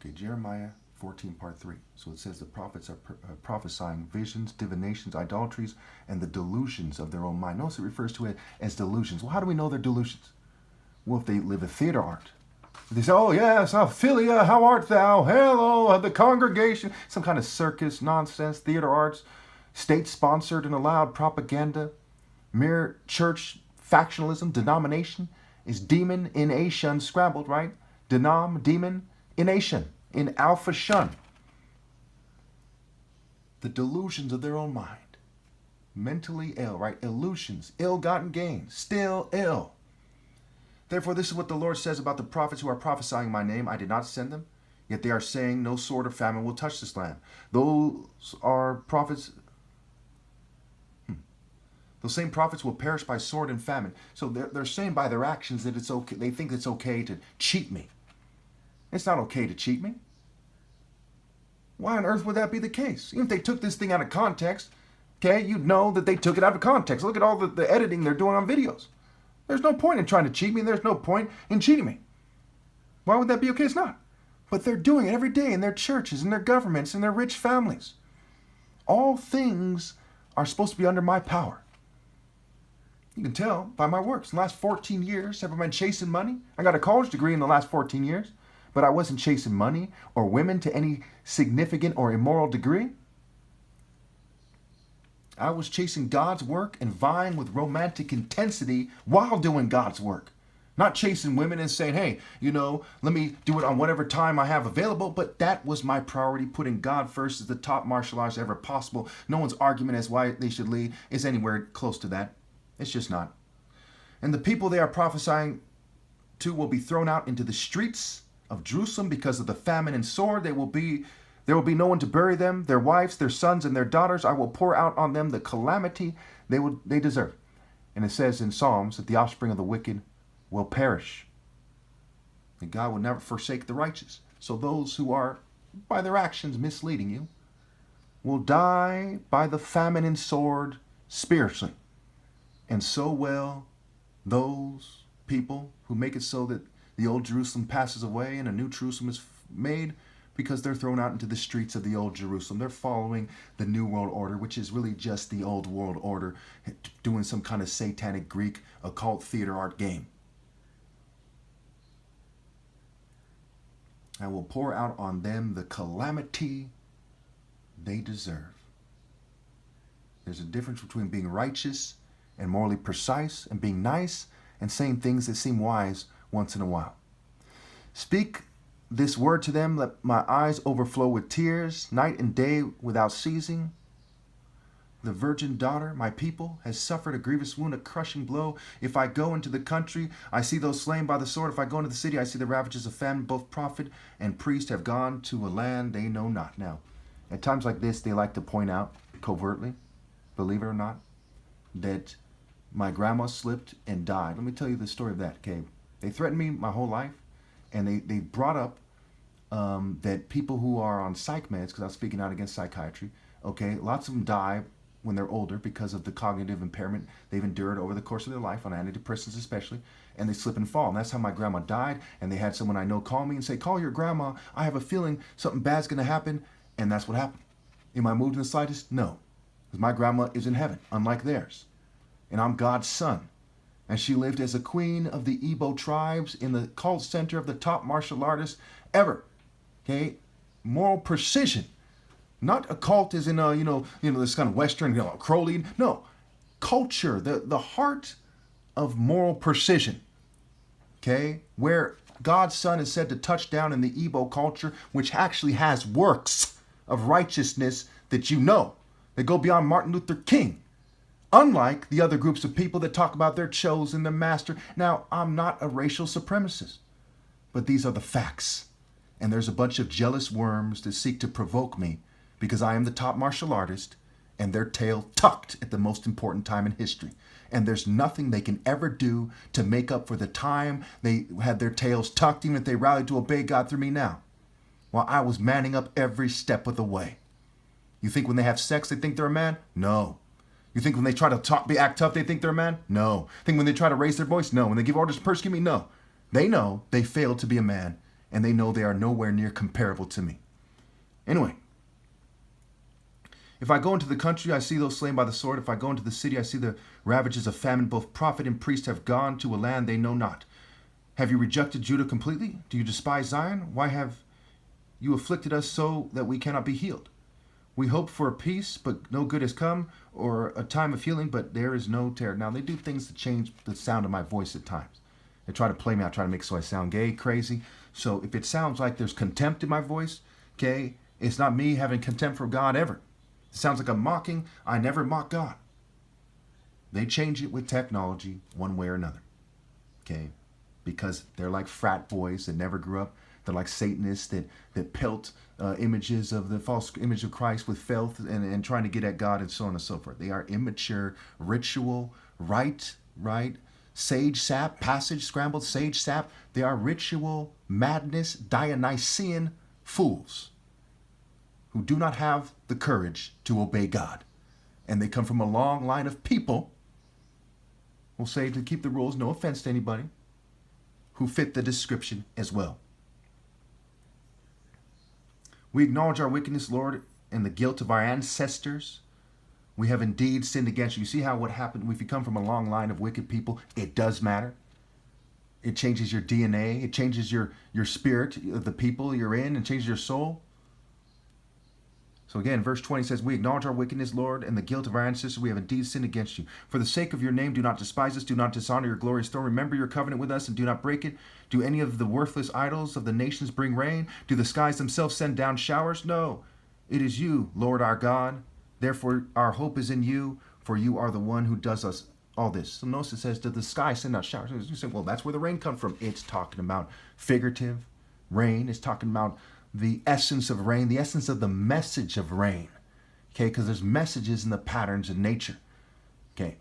Okay, Jeremiah 14, part 3. So it says the prophets are prophesying visions, divinations, idolatries, and the delusions of their own mind. Notice it refers to it as delusions. Well, how do we know they're delusions? Well, if they live a theater art. They say, oh, yes, Ophelia, how art thou? Hello, the congregation. Some kind of circus, nonsense, theater arts, state-sponsored and allowed propaganda, mere church factionalism, denomination is demon in Asian scrambled, right? Demon in Asian, in Alpha Shun. The delusions of their own mind. Mentally ill, right? Illusions, ill-gotten gains, still ill. Therefore, this is what the Lord says about the prophets who are prophesying my name. I did not send them, yet they are saying no sword or famine will touch this land. Those are prophets. Those same prophets will perish by sword and famine. So they're saying by their actions that it's okay. They think it's okay to cheat me. It's not okay to cheat me. Why on earth would that be the case? Even if they took this thing out of context, okay, you'd know that they took it out of context. Look at all the editing they're doing on videos. There's no point in trying to cheat me. There's no point in cheating me. Why would that be okay? It's not. But they're doing it every day in their churches, in their governments, in their rich families. All things are supposed to be under my power. You can tell by my works. In the last 14 years, have I been chasing money? I got a college degree in the last 14 years, but I wasn't chasing money or women to any significant or immoral degree. I was chasing God's work and vying with romantic intensity while doing God's work. Not chasing women and saying, hey, let me do it on whatever time I have available. But that was my priority, putting God first as the top martial arts ever possible. No one's argument as why they should lead is anywhere close to that. It's just not. And the people they are prophesying to will be thrown out into the streets of Jerusalem because of the famine and sword. There will be no one to bury them, their wives, their sons, and their daughters. I will pour out on them the calamity they deserve. And it says in Psalms that the offspring of the wicked will perish. And God will never forsake the righteous. So those who are, by their actions, misleading you, will die by the famine and sword spiritually. And so will those people who make it so that the old Jerusalem passes away and a new Jerusalem is made, because they're thrown out into the streets of the old Jerusalem. They're following the New World Order, which is really just the old world order, doing some kind of satanic Greek occult theater art game. I will pour out on them the calamity they deserve. There's a difference between being righteous and morally precise and being nice and saying things that seem wise once in a while. Speak this word to them, let my eyes overflow with tears, night and day without ceasing. The virgin daughter, my people, has suffered a grievous wound, a crushing blow. If I go into the country, I see those slain by the sword. If I go into the city, I see the ravages of famine. Both prophet and priest have gone to a land they know not. Now, at times like this, they like to point out covertly, believe it or not, that my grandma slipped and died. Let me tell you the story of that, okay? They threatened me my whole life. And they brought up that people who are on psych meds, because I was speaking out against psychiatry, okay, lots of them die when they're older because of the cognitive impairment they've endured over the course of their life, on antidepressants especially, and they slip and fall. And that's how my grandma died. And they had someone I know call me and say, call your grandma. I have a feeling something bad's going to happen. And that's what happened. Am I moved in the slightest? No. Because my grandma is in heaven, unlike theirs. And I'm God's son. And she lived as a queen of the Igbo tribes in the cult center of the top martial artists ever. Okay, moral precision, not a cult as in this kind of Western Crowley. No, culture, the heart of moral precision. Okay, where God's son is said to touch down in the Igbo culture, which actually has works of righteousness that they go beyond Martin Luther King. Unlike the other groups of people that talk about their chosen, their master. Now, I'm not a racial supremacist, but these are the facts. And there's a bunch of jealous worms that seek to provoke me because I am the top martial artist and their tail tucked at the most important time in history. And there's nothing they can ever do to make up for the time they had their tails tucked, even if they rallied to obey God through me now, while I was manning up every step of the way. You think when they have sex, they think they're a man? No. You think when they try to act tough, they think they're a man? No. Think when they try to raise their voice? No. When they give orders to persecute me? No. They know they failed to be a man, and they know they are nowhere near comparable to me. Anyway, if I go into the country, I see those slain by the sword. If I go into the city, I see the ravages of famine. Both prophet and priest have gone to a land they know not. Have you rejected Judah completely? Do you despise Zion? Why have you afflicted us so that we cannot be healed? We hope for a peace, but no good has come, or a time of healing, but there is no terror. Now, they do things to change the sound of my voice at times. They try to play me. I try to make it so I sound gay, crazy. So if it sounds like there's contempt in my voice, okay, it's not me having contempt for God ever. It sounds like I'm mocking. I never mock God. They change it with technology one way or another, okay, because they're like frat boys that never grew up. They're like Satanists that pelt images of the false image of Christ with filth and trying to get at God and so on and so forth. They are immature, ritual, right, sage sap, passage, scrambled sage sap. They are ritual, madness, Dionysian fools who do not have the courage to obey God. And they come from a long line of people, we'll say to keep the rules, no offense to anybody, who fit the description as well. We acknowledge our wickedness, Lord, and the guilt of our ancestors. We have indeed sinned against you. You see how what happened if you come from a long line of wicked people, it does matter. It changes your DNA. It changes your spirit of the people you're in and changes your soul. So again, verse 20 says, we acknowledge our wickedness, Lord, and the guilt of our ancestors. We have indeed sinned against you. For the sake of your name, do not despise us. Do not dishonor your glorious throne. Remember your covenant with us and do not break it. Do any of the worthless idols of the nations bring rain? Do the skies themselves send down showers? No, it is you, Lord our God. Therefore, our hope is in you, for you are the one who does us all this. So notice it says, did the sky send out showers? You say, well, that's where the rain comes from. It's talking about figurative rain. It's talking about the essence of rain, the essence of the message of rain. Okay, because there's messages in the patterns in nature. Okay,